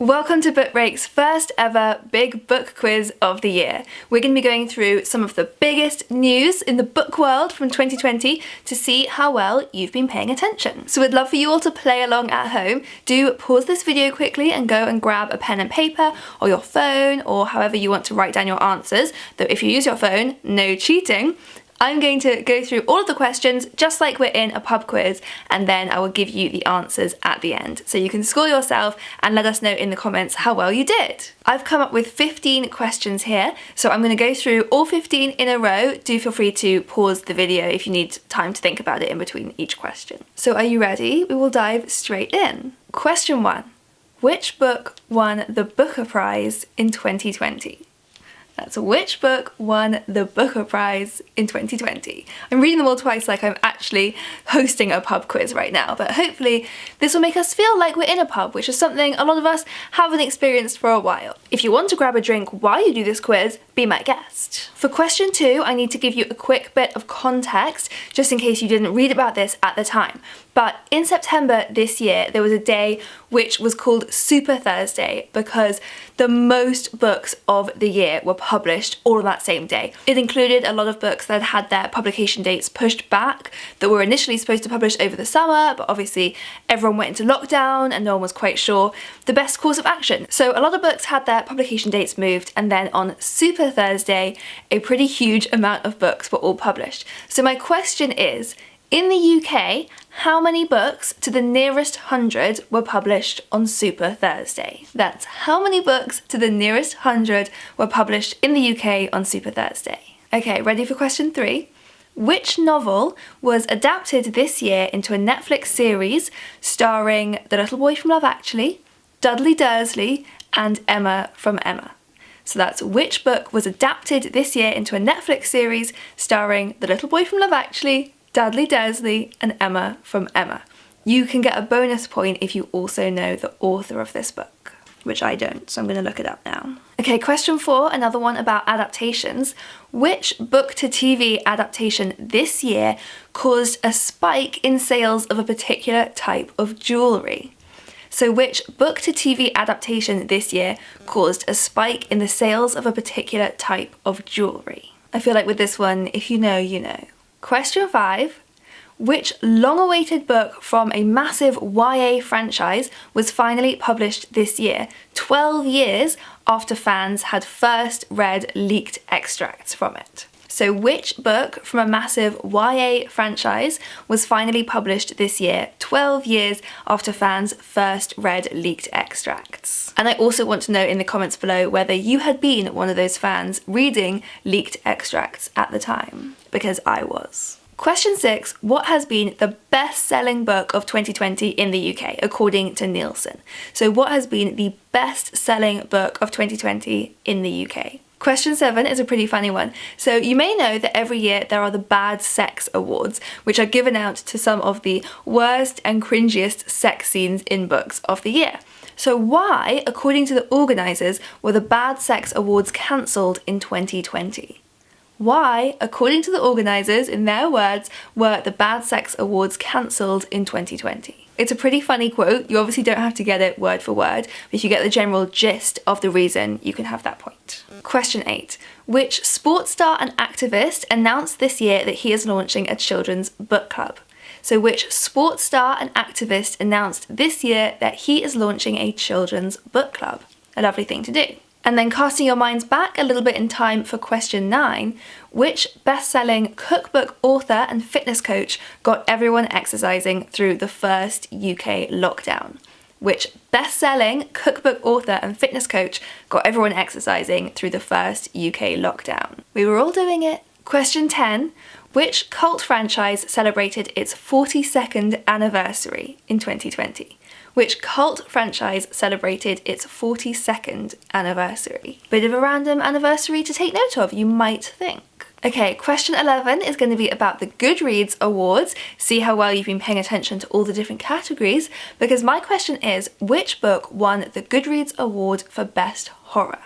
Welcome to Book Break's first ever big book quiz of the year. We're going to be going through some of the biggest news in the book world from 2020 to see how well you've been paying attention. So we'd love for you all to play along at home. Do pause this video quickly and go and grab a pen and paper or your phone or however you want to write down your answers. Though if you use your phone, no cheating. I'm going to go through all of the questions just like we're in a pub quiz, and then I will give you the answers at the end. So you can score yourself and let us know in the comments how well you did. I've come up with 15 questions here, so I'm going to go through all 15 in a row. Do feel free to pause the video if you need time to think about it in between each question. So are you ready? We will dive straight in. Question 1. Which book won the Booker Prize in 2020? That's which book won the Booker Prize in 2020. I'm reading them all twice like I'm actually hosting a pub quiz right now, but hopefully this will make us feel like we're in a pub, which is something a lot of us haven't experienced for a while. If you want to grab a drink while you do this quiz, be my guest. For question 2, I need to give you a quick bit of context, just in case you didn't read about this at the time. But in September this year, there was a day which was called Super Thursday because the most books of the year were published all on that same day. It included a lot of books that had their publication dates pushed back, that were initially supposed to publish over the summer, but obviously everyone went into lockdown and no one was quite sure the best course of action. So a lot of books had their publication dates moved, and then on Super Thursday, a pretty huge amount of books were all published. So my question is, in the UK, how many books to the nearest 100 were published on Super Thursday? That's how many books to the nearest 100 were published in the UK on Super Thursday. Okay, ready for question 3? Which novel was adapted this year into a Netflix series starring the little boy from Love Actually, Dudley Dursley, and Emma from Emma? So that's which book was adapted this year into a Netflix series starring the little boy from Love Actually, Dudley Dursley, and Emma from Emma. You can get a bonus point if you also know the author of this book, which I don't, so I'm going to look it up now. Okay, question 4, another one about adaptations. Which book-to-TV adaptation this year caused a spike in sales of a particular type of jewellery? So which book-to-TV adaptation this year caused a spike in the sales of a particular type of jewellery? I feel like with this one, if you know, you know. Question 5. Which long-awaited book from a massive YA franchise was finally published this year, 12 years after fans had first read leaked extracts from it? So which book from a massive YA franchise was finally published this year, 12 years after fans first read leaked extracts? And I also want to know in the comments below whether you had been one of those fans reading leaked extracts at the time, because I was. Question 6, what has been the best-selling book of 2020 in the UK, according to Nielsen? So what has been the best-selling book of 2020 in the UK? Question 7 is a pretty funny one. So you may know that every year there are the Bad Sex Awards, which are given out to some of the worst and cringiest sex scenes in books of the year. So why, according to the organisers, were the Bad Sex Awards cancelled in 2020? Why, according to the organisers, in their words, were the Bad Sex Awards cancelled in 2020? It's a pretty funny quote. You obviously don't have to get it word for word, but if you get the general gist of the reason, you can have that point. Question 8. Which sports star and activist announced this year that he is launching a children's book club? So which sports star and activist announced this year that he is launching a children's book club? A lovely thing to do. And then casting your minds back a little bit in time for question 9, which best-selling cookbook author and fitness coach got everyone exercising through the first UK lockdown? Which best-selling cookbook author and fitness coach got everyone exercising through the first UK lockdown? We were all doing it. Question 10, which cult franchise celebrated its 42nd anniversary in 2020? Which cult franchise celebrated its 42nd anniversary? Bit of a random anniversary to take note of, you might think. Okay, question 11 is going to be about the Goodreads Awards. See how well you've been paying attention to all the different categories, because my question is, which book won the Goodreads Award for Best Horror?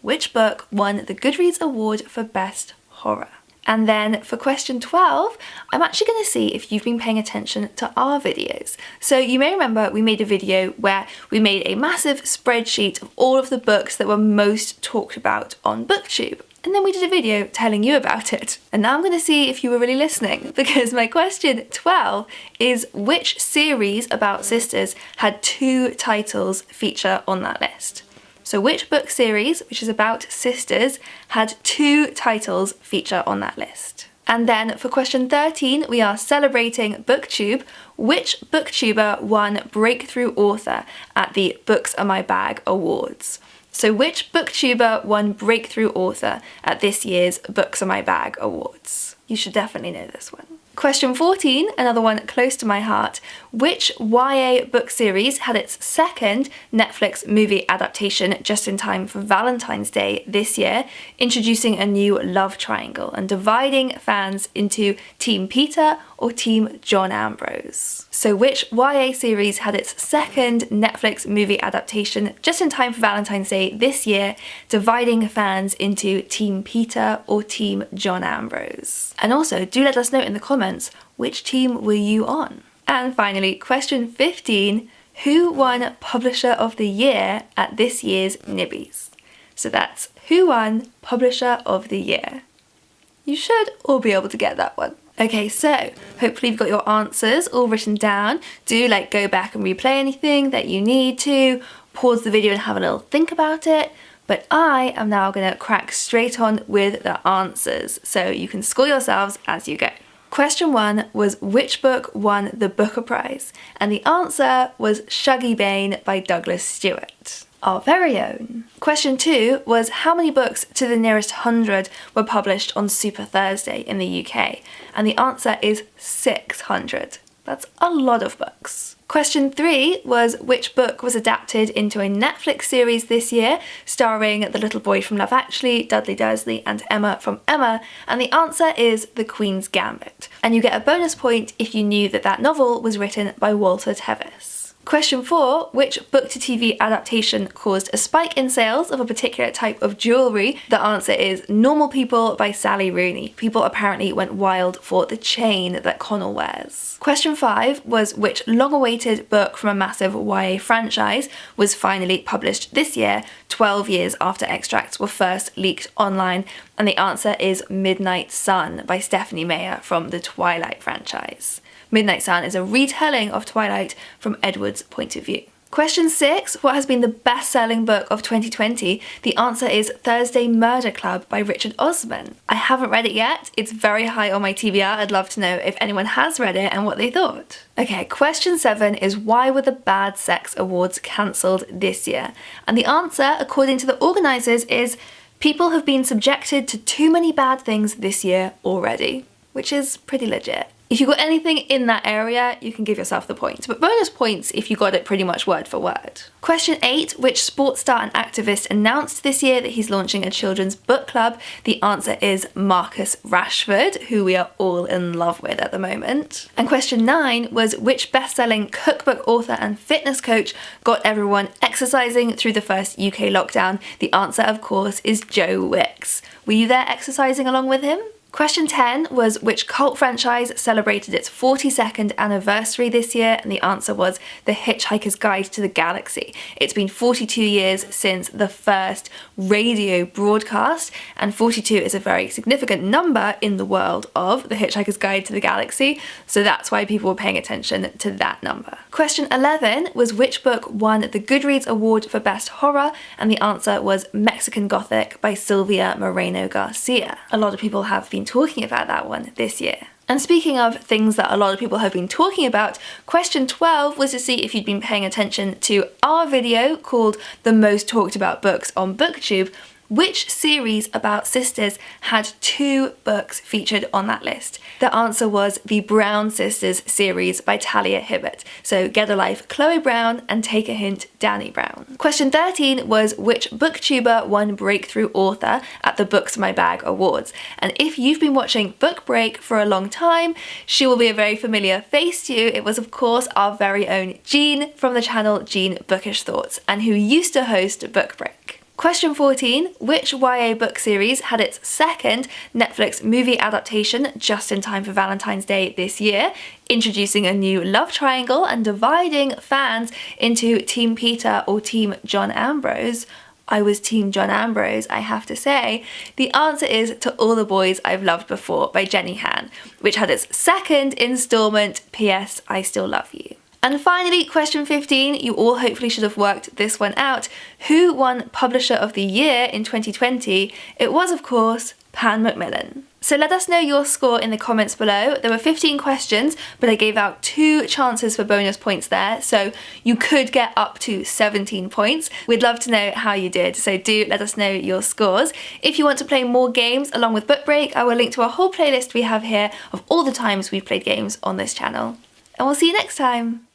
Which book won the Goodreads Award for Best Horror? And then for question 12, I'm actually going to see if you've been paying attention to our videos. So you may remember we made a video where we made a massive spreadsheet of all of the books that were most talked about on BookTube. And then we did a video telling you about it. And now I'm going to see if you were really listening, because my question 12 is which series about sisters had 2 titles feature on that list? So which book series, which is about sisters, had 2 titles feature on that list? And then for question 13, we are celebrating BookTube. Which BookTuber won Breakthrough Author at the Books Are My Bag Awards? So which BookTuber won Breakthrough Author at this year's Books Are My Bag Awards? You should definitely know this one. Question 14, another one close to my heart. Which YA book series had its second Netflix movie adaptation just in time for Valentine's Day this year, introducing a new love triangle and dividing fans into Team Peter or Team John Ambrose? So which YA series had its second Netflix movie adaptation just in time for Valentine's Day this year, dividing fans into Team Peter or Team John Ambrose? And also, do let us know in the comments, which team were you on? And finally, question 15, who won Publisher of the Year at this year's Nibbies? So that's who won Publisher of the Year. You should all be able to get that one. Okay, so hopefully you've got your answers all written down. Do go back and replay anything that you need to, pause the video and have a little think about it. But I am now going to crack straight on with the answers, so you can score yourselves as you go. Question 1 was which book won the Booker Prize? And the answer was Shuggie Bain by Douglas Stewart, our very own. Question 2 was how many books to the nearest 100 were published on Super Thursday in the UK? And the answer is 600. That's a lot of books. Question 3 was which book was adapted into a Netflix series this year, starring the little boy from Love Actually, Dudley Dursley, and Emma from Emma, and the answer is The Queen's Gambit. And you get a bonus point if you knew that that novel was written by Walter Tevis. Question 4, which book-to-TV adaptation caused a spike in sales of a particular type of jewellery? The answer is Normal People by Sally Rooney. People apparently went wild for the chain that Connell wears. Question 5 was which long-awaited book from a massive YA franchise was finally published this year, 12 years after extracts were first leaked online? And the answer is Midnight Sun by Stephanie Meyer from the Twilight franchise. Midnight Sun is a retelling of Twilight from Edward's point of view. Question 6, what has been the best-selling book of 2020? The answer is Thursday Murder Club by Richard Osman. I haven't read it yet. It's very high on my TBR. I'd love to know if anyone has read it and what they thought. Okay, question 7 is why were the Bad Sex Awards cancelled this year? And the answer, according to the organisers, is people have been subjected to too many bad things this year already, which is pretty legit. If you got anything in that area, you can give yourself the point, but bonus points if you got it pretty much word for word. Question 8, which sports star and activist announced this year that he's launching a children's book club? The answer is Marcus Rashford, who we are all in love with at the moment. And question 9 was which best-selling cookbook author and fitness coach got everyone exercising through the first UK lockdown? The answer, of course, is Joe Wicks. Were you there exercising along with him? Question 10 was which cult franchise celebrated its 42nd anniversary this year, and the answer was The Hitchhiker's Guide to the Galaxy. It's been 42 years since the first radio broadcast, and 42 is a very significant number in the world of The Hitchhiker's Guide to the Galaxy, so that's why people were paying attention to that number. Question 11 was which book won the Goodreads Award for Best Horror, and the answer was Mexican Gothic by Silvia Moreno Garcia. A lot of people have been talking about that one this year. And speaking of things that a lot of people have been talking about, question 12 was to see if you'd been paying attention to our video called The Most Talked About Books on BookTube. Which series about sisters had 2 books featured on that list? The answer was the Brown Sisters series by Talia Hibbert. So Get a Life, Chloe Brown, and Take a Hint, Dani Brown. Question 13 was which booktuber won Breakthrough Author at the Books My Bag Awards? And if you've been watching Book Break for a long time, she will be a very familiar face to you. It was, of course, our very own Jean from the channel Jean Bookish Thoughts, and who used to host Book Break. Question 14, which YA book series had its second Netflix movie adaptation just in time for Valentine's Day this year, introducing a new love triangle and dividing fans into Team Peter or Team John Ambrose? I was Team John Ambrose, I have to say. The answer is To All the Boys I've Loved Before by Jenny Han, which had its second installment, P.S. I Still Love You. And finally, question 15, you all hopefully should have worked this one out. Who won Publisher of the Year in 2020? It was, of course, Pan Macmillan. So let us know your score in the comments below. There were 15 questions, but I gave out 2 chances for bonus points there, so you could get up to 17 points. We'd love to know how you did, so do let us know your scores. If you want to play more games along with Book Break, I will link to a whole playlist we have here of all the times we've played games on this channel. And we'll see you next time!